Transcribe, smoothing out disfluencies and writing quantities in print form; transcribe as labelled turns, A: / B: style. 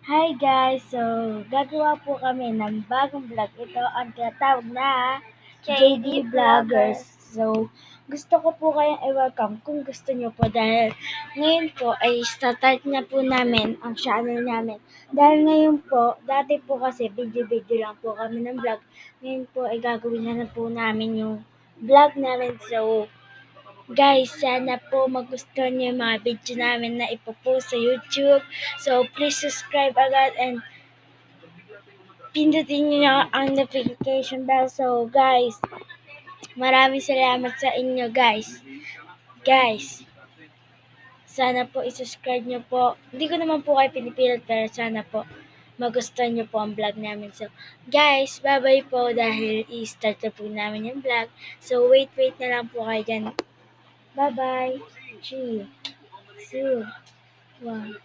A: Hi guys! So, gagawa po kami ng bagong vlog. Ito ang tinatawag na JD
B: JD
A: Vloggers.
B: Vloggers.
A: So, gusto ko po kayong i-welcome kung gusto nyo po dahil ngayon po ay start na po namin ang channel namin. Dahil ngayon po, dati po kasi video-video lang po kami ng vlog. Ngayon po ay gagawin na po namin yung vlog namin. So, guys, sana po magustuhan niyo yung mga video namin na ipopost sa YouTube. So, please subscribe agad and pindutin niyo ang notification bell. So, guys, maraming salamat sa inyo, guys. Guys, sana po i-subscribe niyo po. Hindi ko naman po kayo pinipilit pero sana po magustuhan niyo po ang vlog namin. So, guys, bye-bye po dahil i-start na po namin yung vlog. So, wait na lang po kayo dyan. Bye-bye. 3, 2, 1.